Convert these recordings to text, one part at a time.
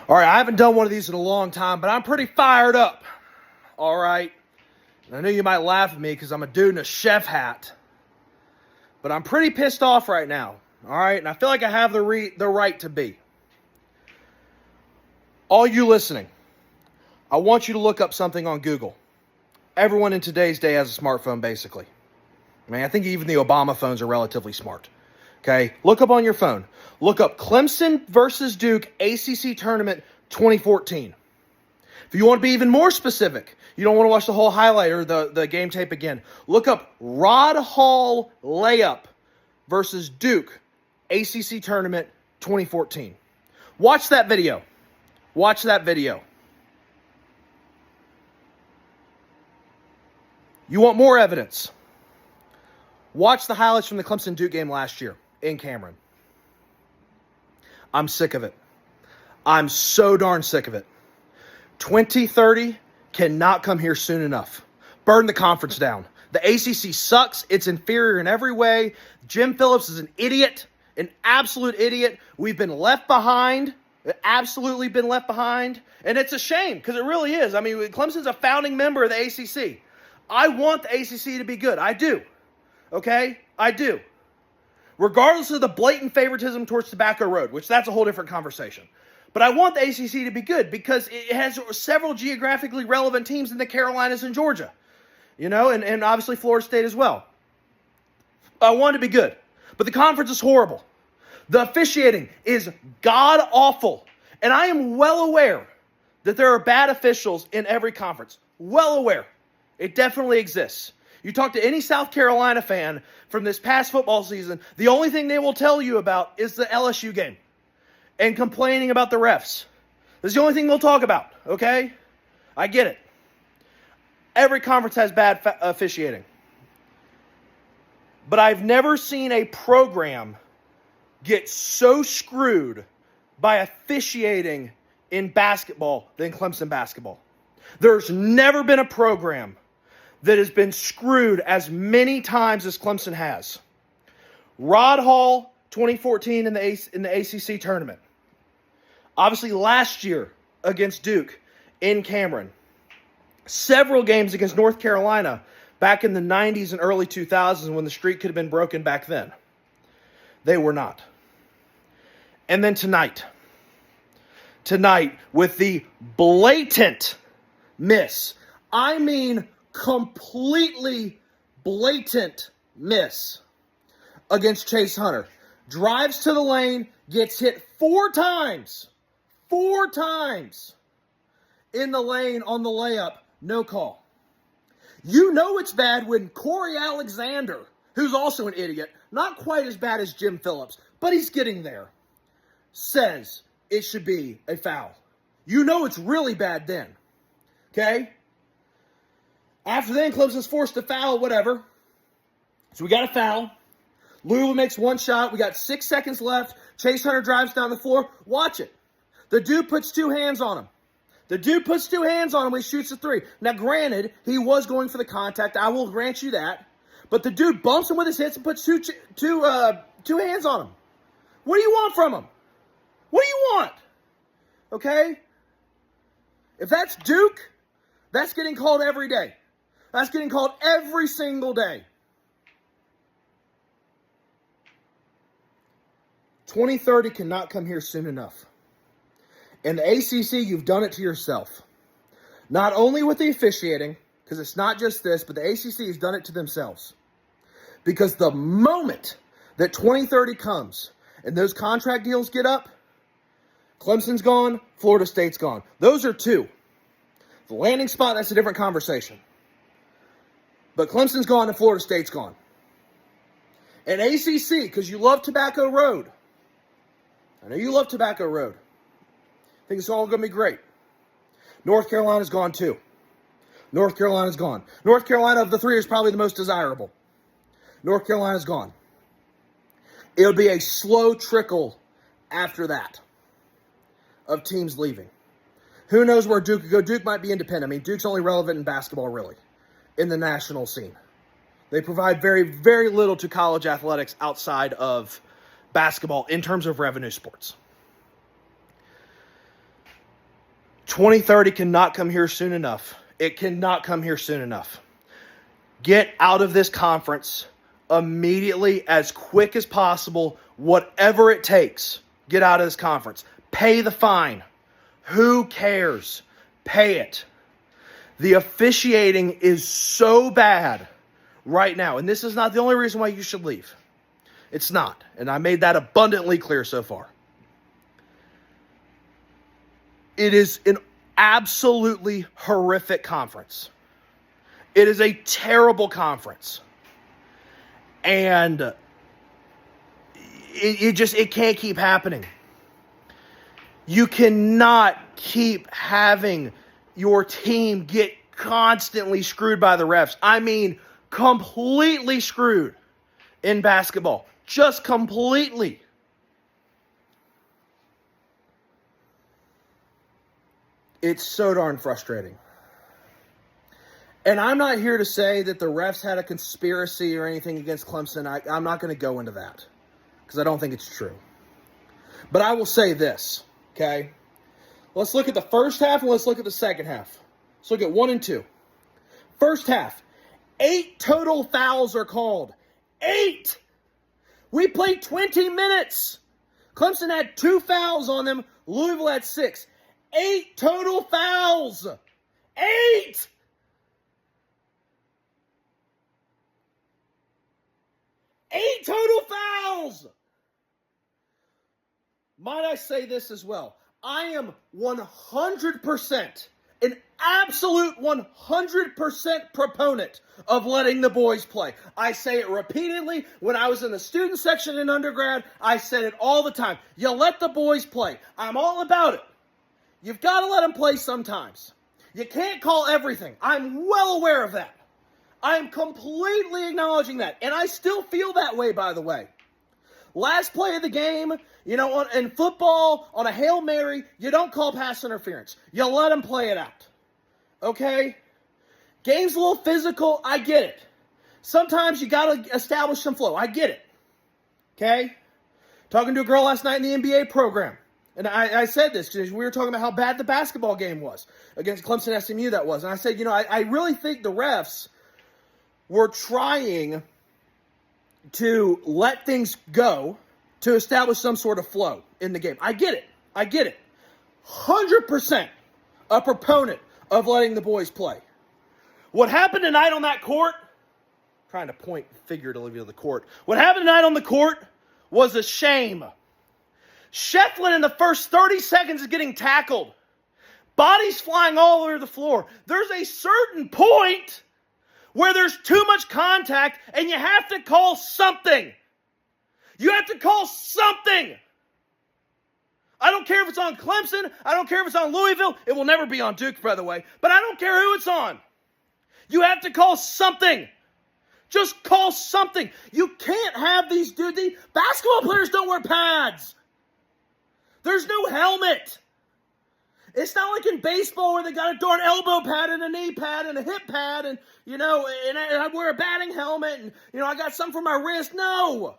All right, I haven't done one of these in a long time, but I'm pretty fired up. All right. And I know you might laugh at me because I'm a dude in a chef hat, but I'm pretty pissed off right now. All right, and I feel like I have the right to be. All you listening, I want you to look up something on Google. Everyone in today's day has a smartphone, basically. I mean, I think even the Obama phones are relatively smart. Okay, look up on your phone. Look up Clemson versus Duke ACC Tournament 2014. If you want to be even more specific, you don't want to watch the whole highlight or the game tape again, look up Rod Hall layup versus Duke ACC Tournament 2014. Watch that video. Watch that video. You want more evidence? Watch the highlights from the Clemson-Duke game last year in Cameron. I'm sick of it. I'm so darn sick of it. 2030 cannot come here soon enough. Burn the conference down. The ACC sucks. It's inferior in every way. Jim Phillips is an idiot, an absolute idiot. We've been left behind, absolutely been left behind, and it's a shame because it really is. I mean, Clemson's a founding member of the ACC. I want the ACC to be good. I do. Okay? I do. Regardless of the blatant favoritism towards Tobacco Road, which that's a whole different conversation. But I want the ACC to be good because it has several geographically relevant teams in the Carolinas and Georgia. You know, and obviously Florida State as well. I want it to be good. But the conference is horrible. The officiating is god-awful. And I am well aware that there are bad officials in every conference. Well aware. It definitely exists. You talk to any South Carolina fan from this past football season, the only thing they will tell you about is the LSU game and complaining about the refs. That's the only thing they'll talk about, okay? I get it. Every conference has bad officiating. But I've never seen a program get so screwed by officiating in basketball than Clemson basketball. There's never been a program that has been screwed as many times as Clemson has. Rod Hall, 2014 in the ACC tournament. Obviously last year against Duke in Cameron. Several games against North Carolina back in the 90s and early 2000s when the streak could have been broken back then. They were not. And then tonight with the blatant miss, I mean completely blatant miss against Chase Hunter. Drives to the lane, gets hit 4 times. 4 times in the lane on the layup. No call. You know it's bad when Corey Alexander, who's also an idiot, not quite as bad as Jim Phillips, but he's getting there, says it should be a foul. You know it's really bad then. Okay? After then, Clemson's forced to foul, whatever. So we got a foul. Lula makes one shot. We got 6 seconds left. Chase Hunter drives down the floor. Watch it. The dude puts 2 hands on him. He shoots a 3. Now, granted, he was going for the contact. I will grant you that. But the dude bumps him with his hits and puts two hands on him. What do you want from him? What do you want? Okay? If that's Duke, that's getting called every day. That's getting called every single day. 2030 cannot come here soon enough. In the ACC, you've done it to yourself. Not only with the officiating, because it's not just this, but the ACC has done it to themselves. Because the moment that 2030 comes and those contract deals get up, Clemson's gone, Florida State's gone. Those are 2. The landing spot, that's a different conversation. But Clemson's gone and Florida State's gone. And ACC, because you love Tobacco Road. I know you love Tobacco Road. I think it's all going to be great. North Carolina's gone too. North Carolina's gone. North Carolina of the 3 is probably the most desirable. North Carolina's gone. It'll be a slow trickle after that of teams leaving. Who knows where Duke could go? Duke might be independent. I mean, Duke's only relevant in basketball, really, in the national scene. They provide very, very little to college athletics outside of basketball in terms of revenue sports. 2030 cannot come here soon enough. It cannot come here soon enough. Get out of this conference immediately, as quick as possible, whatever it takes. Get out of this conference. Pay the fine. Who cares? Pay it. The officiating is so bad right now, and this is not the only reason why you should leave. It's not, and I made that abundantly clear so far. It is an absolutely horrific conference. It is a terrible conference. And it can't keep happening. You cannot keep having your team get constantly screwed by the refs. I mean, completely screwed in basketball. Just completely. It's so darn frustrating. And I'm not here to say that the refs had a conspiracy or anything against Clemson. I'm not going to go into that because I don't think it's true. But I will say this, okay? Let's look at the first half and let's look at the second half. Let's look at 1 and 2. First half, 8 total fouls are called. 8! We played 20 minutes. Clemson had 2 fouls on them. Louisville had 6. 8 total fouls. 8! Eight total fouls! Might I say this as well? I am 100%, an absolute 100% proponent of letting the boys play. I say it repeatedly. When I was in the student section in undergrad, I said it all the time. You let the boys play. I'm all about it. You've got to let them play sometimes. You can't call everything. I'm well aware of that. I'm completely acknowledging that. And I still feel that way, by the way. Last play of the game, in football, on a Hail Mary, you don't call pass interference. You let them play it out. Okay? Game's a little physical. I get it. Sometimes you got to establish some flow. I get it. Okay? Talking to a girl last night in the NBA program. And I said this because we were talking about how bad the basketball game was against Clemson SMU that was. And I said, I really think the refs were trying to let things go to establish some sort of flow in the game. I get it. 100% a proponent of letting the boys play. What happened tonight on that court, trying to point figuratively to the court, what happened tonight on the court was a shame. Shefflin in the first 30 seconds is getting tackled. Bodies flying all over the floor. There's a certain point where there's too much contact and you have to call something. You have to call something. I don't care if it's on Clemson. I don't care if it's on Louisville. It will never be on Duke, by the way. But I don't care who it's on. You have to call something. Just call something. You can't have these dudes. Basketball players don't wear pads. There's no helmet. It's not like in baseball where they got a darn elbow pad and a knee pad and a hip pad and, and I wear a batting helmet and, I got some for my wrist. No.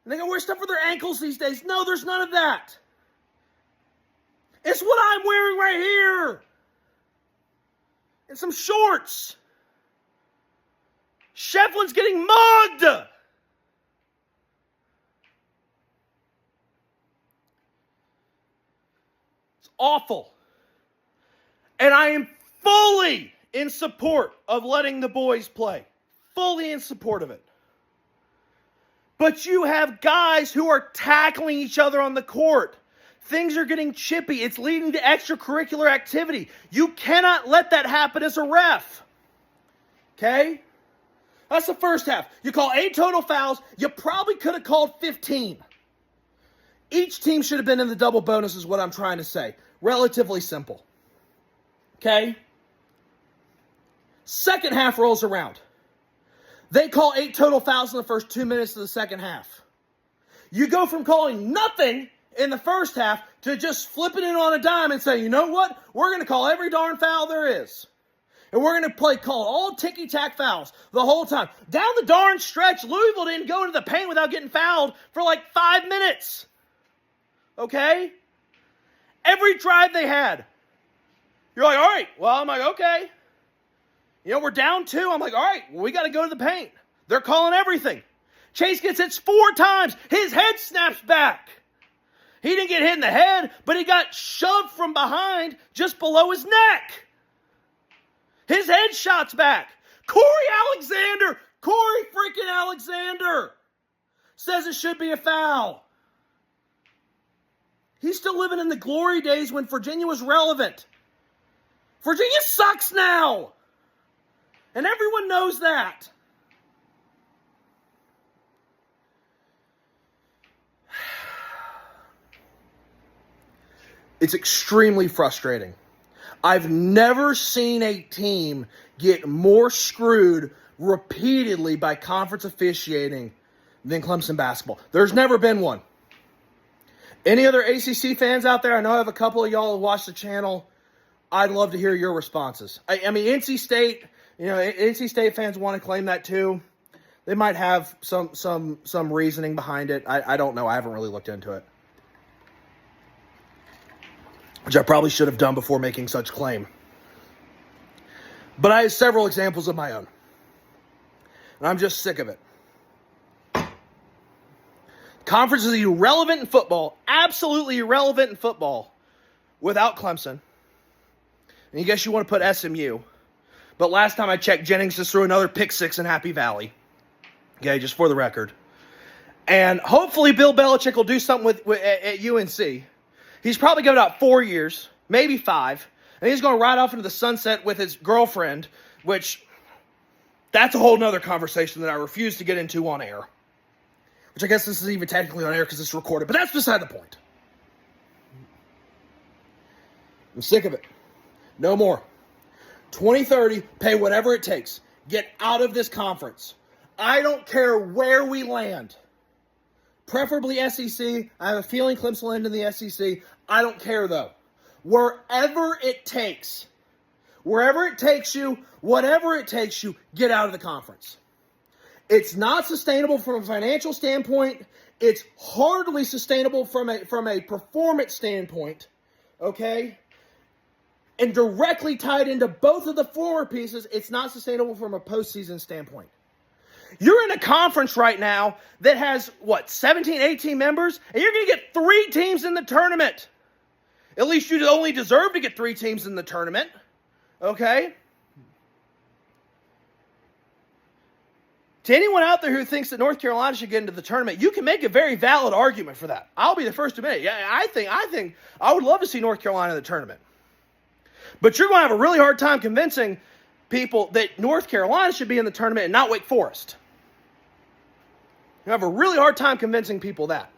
And they got to wear stuff for their ankles these days. No, there's none of that. It's what I'm wearing right here. And some shorts. Shefflin's getting mugged. Awful. And I am fully in support of letting the boys play. Fully in support of it. But you have guys who are tackling each other on the court. Things are getting chippy. It's leading to extracurricular activity. You cannot let that happen as a ref. Okay? That's the first half. You call 8 total fouls. You probably could have called 15. Each team should have been in the double bonus is what I'm trying to say. Relatively simple. Okay? Second half rolls around. They call 8 total fouls in the first 2 minutes of the second half. You go from calling nothing in the first half to just flipping it on a dime and saying, you know what? We're going to call every darn foul there is. And we're going to call all ticky-tack fouls the whole time. Down the darn stretch, Louisville didn't go into the paint without getting fouled for like 5 minutes. Okay? Every drive they had. You're like, all right. Well, I'm like, okay. We're down 2. I'm like, all right, well, we got to go to the paint. They're calling everything. Chase gets hit 4 times. His head snaps back. He didn't get hit in the head, but he got shoved from behind just below his neck. His head shots back. Corey freaking Alexander says it should be a foul. He's still living in the glory days when Virginia was relevant. Virginia sucks now. And everyone knows that. It's extremely frustrating. I've never seen a team get more screwed repeatedly by conference officiating than Clemson basketball. There's never been one. Any other ACC fans out there? I know I have a couple of y'all who watch the channel. I'd love to hear your responses. I mean, NC State, NC State fans want to claim that too. They might have some reasoning behind it. I don't know. I haven't really looked into it, which I probably should have done before making such claim. But I have several examples of my own. And I'm just sick of it. Conference is irrelevant in football, absolutely irrelevant in football, without Clemson. And I guess you want to put SMU. But last time I checked, Jennings just threw another pick 6 in Happy Valley. Okay, just for the record. And hopefully Bill Belichick will do something at UNC. He's probably got about 4 years, maybe 5. And he's going to ride off into the sunset with his girlfriend, which that's a whole nother conversation that I refuse to get into on air. Which I guess this is even technically on air because it's recorded. But that's beside the point. I'm sick of it. No more. 2030, pay whatever it takes. Get out of this conference. I don't care where we land. Preferably SEC. I have a feeling Clemson will end in the SEC. I don't care, though. Wherever it takes. Wherever it takes you, whatever it takes you, get out of the conference. It's not sustainable from a financial standpoint. It's hardly sustainable from a performance standpoint. Okay? And directly tied into both of the former pieces, it's not sustainable from a postseason standpoint. You're in a conference right now that has, 17, 18 members? And you're going to get 3 teams in the tournament. At least you only deserve to get 3 teams in the tournament. Okay? To anyone out there who thinks that North Carolina should get into the tournament, you can make a very valid argument for that. I'll be the first to admit it. Yeah, I think I would love to see North Carolina in the tournament. But you're going to have a really hard time convincing people that North Carolina should be in the tournament and not Wake Forest. You have a really hard time convincing people that.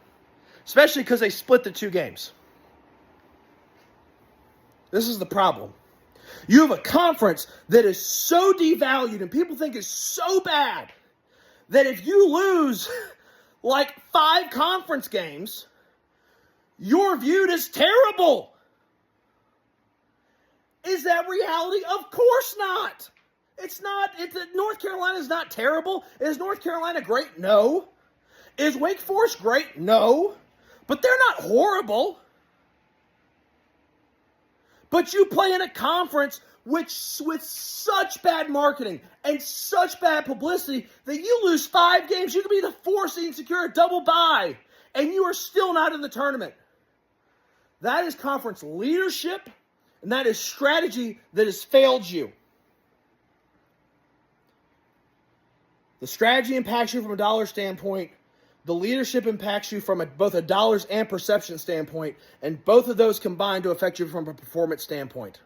Especially because they split the 2 games. This is the problem. You have a conference that is so devalued and people think is so bad that if you lose 5 conference games, you're viewed as terrible. Is that reality? Of course not. It's not. North Carolina is not terrible. Is North Carolina great? No. Is Wake Forest great? No. But they're not horrible. But you play in a conference with such bad marketing and such bad publicity that you lose 5 games, you could be the 4th seed and secure a double bye, and you are still not in the tournament. That is conference leadership, and that is strategy that has failed you. The strategy impacts you from a dollar standpoint. The leadership impacts you from both a dollars and perception standpoint, and both of those combine to affect you from a performance standpoint.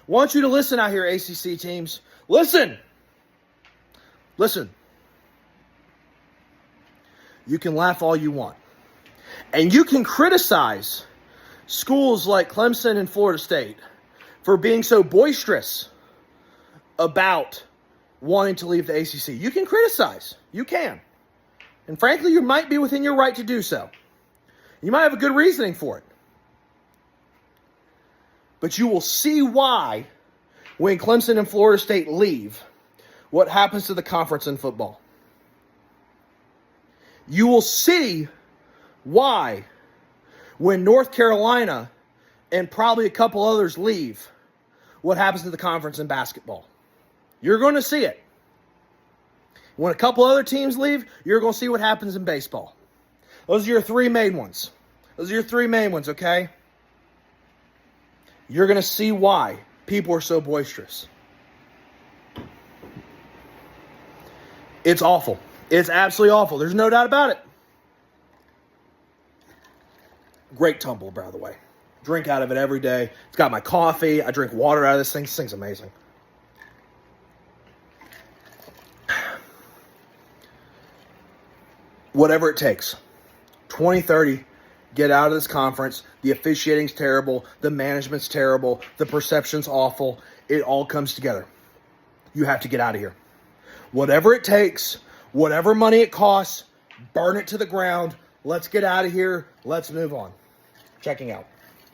I want you to listen out here, ACC teams. Listen. Listen. You can laugh all you want. And you can criticize schools like Clemson and Florida State for being so boisterous about wanting to leave the ACC. You can criticize. You can. And frankly, you might be within your right to do so. You might have a good reasoning for it. But you will see why, when Clemson and Florida State leave, what happens to the conference in football. You will see why, when North Carolina and probably a couple others leave, what happens to the conference in basketball. You're going to see it. When a couple other teams leave, you're going to see what happens in baseball. Those are your three main ones. Okay? You're going to see why people are so boisterous. It's awful. It's absolutely awful. There's no doubt about it. Great tumbler, by the way. Drink out of it every day. It's got my coffee. I drink water out of this thing. This thing's amazing. Whatever it takes. 2030, get out of this conference. The officiating's terrible. The management's terrible. The perception's awful. It all comes together. You have to get out of here. Whatever it takes, whatever money it costs, burn it to the ground. Let's get out of here. Let's move on. Checking out.